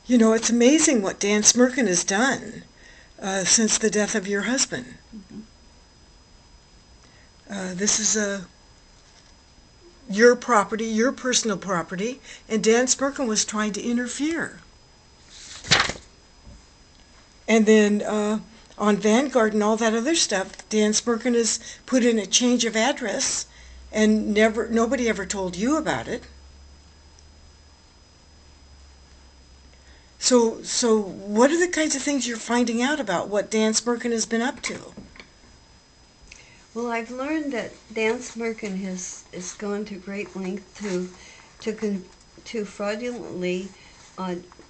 You know, it's amazing what Dan Smerken has done since the death of your husband. Mm-hmm. This is your property, your personal property, and Dan Smerken was trying to interfere. And then on Vanguard and all that other stuff, Dan Smerken has put in a change of address, and nobody ever told you about it. So what are the kinds of things you're finding out about what Dan Smerken has been up to? Well, I've learned that Dan Smerken has gone to great length to fraudulently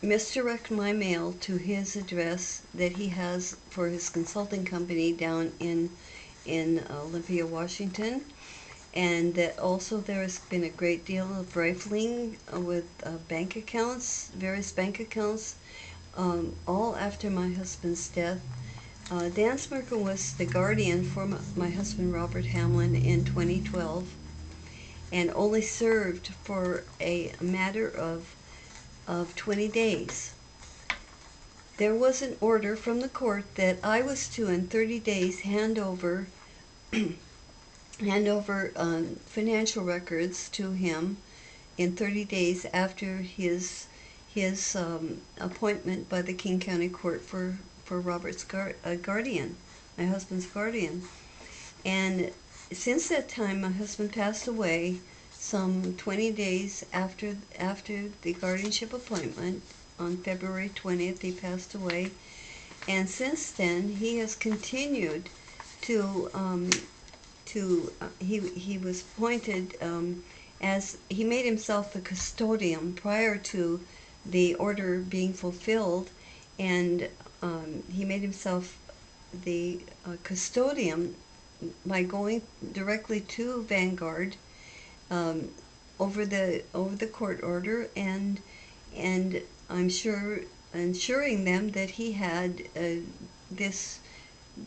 misdirect my mail to his address that he has for his consulting company down in Olympia, Washington, and that also there has been a great deal of rifling with bank accounts, various bank accounts, all after my husband's death. Dan Smerken was the guardian for my husband Robert Hamlin in 2012 and only served for a matter of 20 days. There was an order from the court that I was to in 30 days hand over financial records to him in 30 days after his appointment by the King County Court for Robert's guardian, my husband's guardian. And since that time, my husband passed away some 20 days after the guardianship appointment. On February 20th, he passed away. And since then, he has continued to he was appointed as he made himself the custodian prior to the order being fulfilled, and he made himself the custodian by going directly to Vanguard over the court order, and I'm sure ensuring them that he had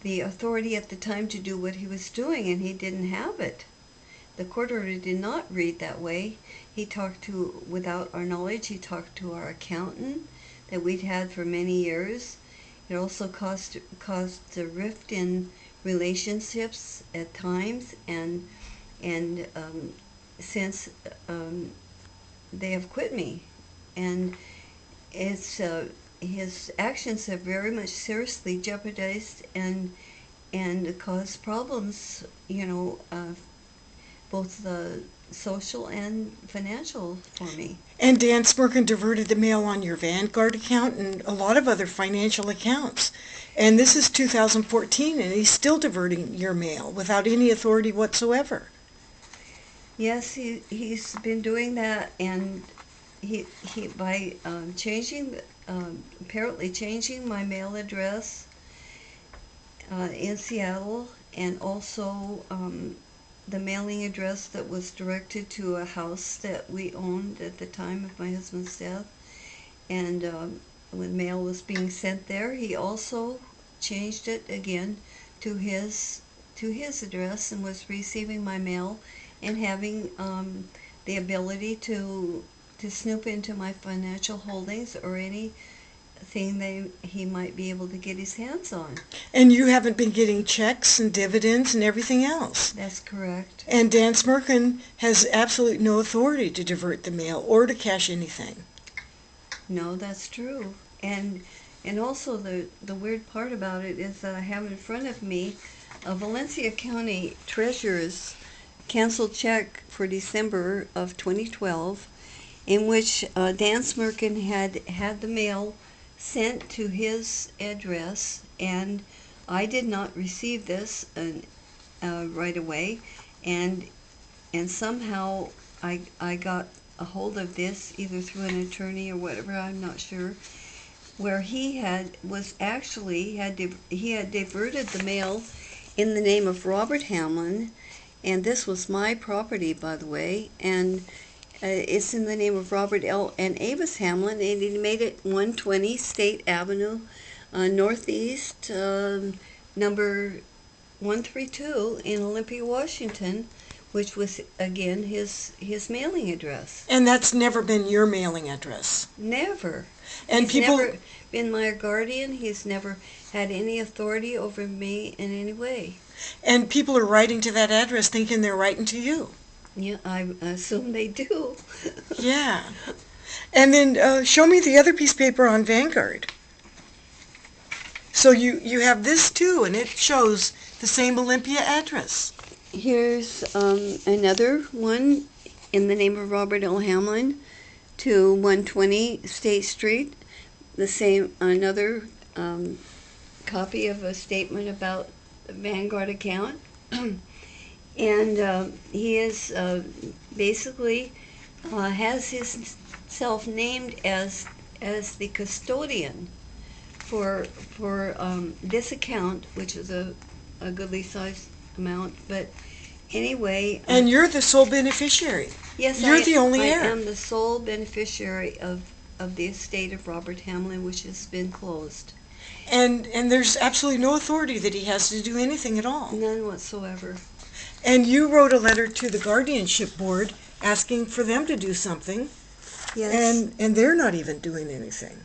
the authority at the time to do what he was doing, and he didn't have it. The court order did not read that way. He talked to, without our knowledge, he talked to our accountant that we'd had for many years. It also caused a rift in relationships at times, and since they have quit me, and it's his actions have very much seriously jeopardized and caused problems, both the social and financial for me. And Dan Smerken diverted the mail on your Vanguard account and a lot of other financial accounts. And this is 2014, and he's still diverting your mail without any authority whatsoever. Yes, he's been doing that, and he by apparently changing my mail address in Seattle, and also the mailing address that was directed to a house that we owned at the time of my husband's death. And when mail was being sent there, he also changed it again to his address, and was receiving my mail and having the ability to snoop into my financial holdings or anything he might be able to get his hands on. And you haven't been getting checks and dividends and everything else. That's correct. And Dan Smerken has absolutely no authority to divert the mail or to cash anything. No, that's true. And also the weird part about it is that I have in front of me a Valencia County Treasurer's canceled check for December of 2012, in which Dan Smerken had the mail sent to his address, and I did not receive this right away, and somehow I got a hold of this either through an attorney or whatever, I'm not sure, where he had diverted the mail in the name of Robert Hamlin, and this was my property, by the way, and it's in the name of Robert L. and Avis Hamlin, and he made it 120 State Avenue, Northeast, number 132 in Olympia, Washington, which was, again, his mailing address. And that's never been your mailing address. Never. And He's people, never been my guardian. He's never had any authority over me in any way. and people are writing to that address thinking they're writing to you. Yeah, I assume they do. Yeah. And then show me the other piece of paper on Vanguard. So you have this too, and it shows the same Olympia address. Here's another one in the name of Robert L. Hamlin to 120 State Street. The same, another copy of a statement about the Vanguard account. And he is basically has himself named as the custodian for this account, which is a goodly sized amount. But anyway, And you're the sole beneficiary. yes, You're the only I heir. am the sole beneficiary of the estate of Robert Hamlin, which has been closed. And there's absolutely no authority that he has to do anything at all. None whatsoever. And you wrote a letter to the guardianship board asking for them to do something, Yes. and they're not even doing anything.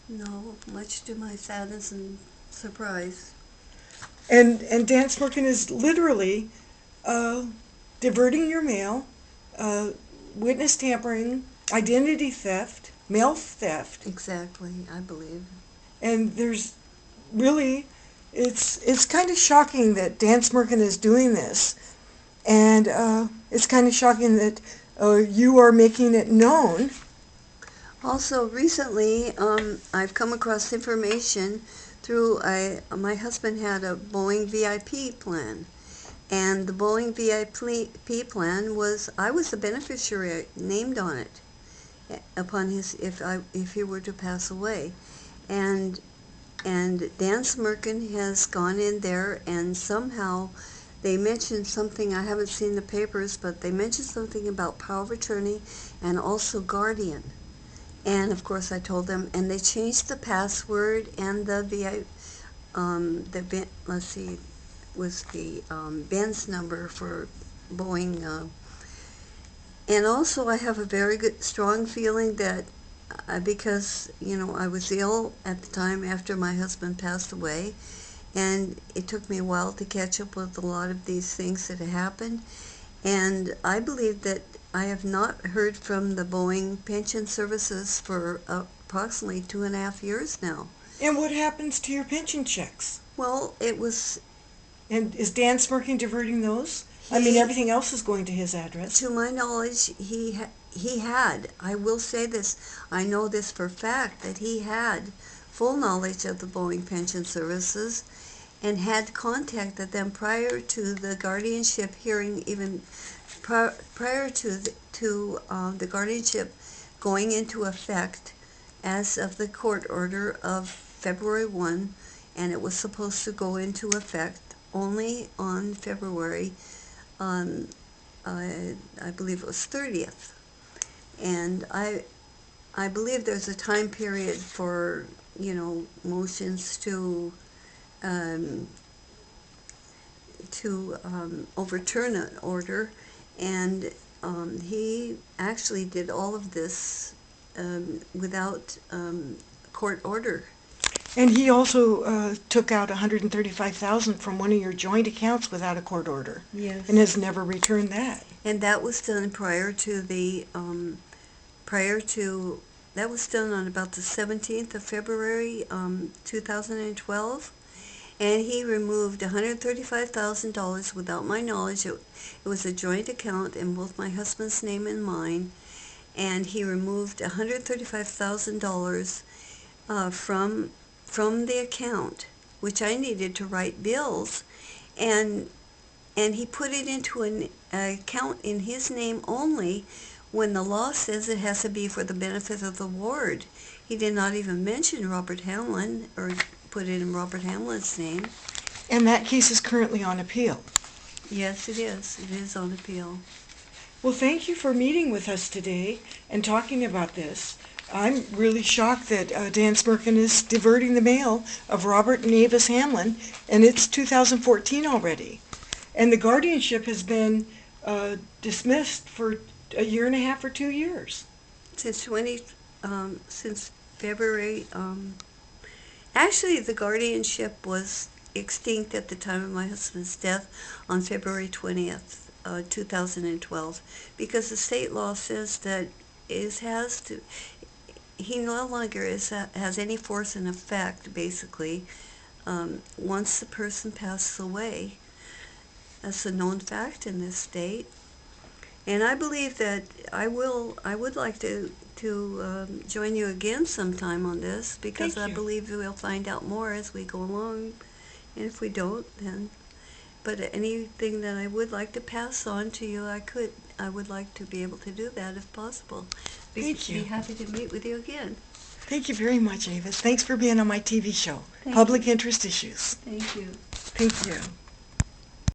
No, much to my sadness and surprise. And Dan Smerken is literally diverting your mail, witness tampering, identity theft, mail theft, Exactly, I believe. and there's really, it's kind of shocking that Dan Smerken is doing this, and it's kind of shocking that you are making it known. Also, recently, I've come across information through my husband had a Boeing VIP plan, and the Boeing VIP plan was I was the beneficiary named on it upon his if he were to pass away, and Dan Smerken has gone in there and somehow they mentioned something, I haven't seen the papers, but they mentioned something about power of attorney and also guardian. And of course I told them, and they changed the password and let's see, was the Benz number for Boeing. And also I have a very good, strong feeling that because, I was ill at the time after my husband passed away, and it took me a while to catch up with a lot of these things that had happened. And I believe that I have not heard from the Boeing Pension Services for approximately 2.5 years now. And what happens to your pension checks? Well, it was... And is Dan Smerken diverting those? I mean, everything else is going to his address. To my knowledge, he had, I will say this, I know this for a fact, that he had full knowledge of the Boeing Pension Services and had contacted them prior to the guardianship hearing, even prior to the guardianship going into effect as of the court order of February 1, and it was supposed to go into effect only on February, I believe it was 30th. And I believe there's a time period for, motions to overturn an order, and he actually did all of this without court order. And he also took out $135,000 from one of your joint accounts without a court order. Yes. And has never returned that. And that was done that was done on about the 17th of February, 2012. And he removed $135,000 without my knowledge. It was a joint account in both my husband's name and mine. And he removed $135,000 from the account, which I needed to write bills. And he put it into an account in his name only, when the law says it has to be for the benefit of the ward. He did not even mention Robert Hamlin or put it in Robert Hamlin's name. And that case is currently on appeal. Yes, it is. It is on appeal. Well, thank you for meeting with us today and talking about this. I'm really shocked that Dan Smerken is diverting the mail of Robert and Avis Hamlin, and it's 2014 already. And the guardianship has been dismissed for 1.5 years or 2 years. since February. Actually, the guardianship was extinct at the time of my husband's death on February 20th, 2012, because the state law says that he no longer has any force and effect, basically, once the person passes away. That's a known fact in this state. And I believe that I would like to join you again sometime on this, because Thank I you. believe we'll find out more as we go along. And if we don't, then, but anything that I would like to pass on to you, I would like to be able to do that if possible. Thank you. Be happy to meet with you again. Thank you very much, Avis. Thanks for being on my TV show, Thank Public you. Interest Issues. Thank you. Thank you.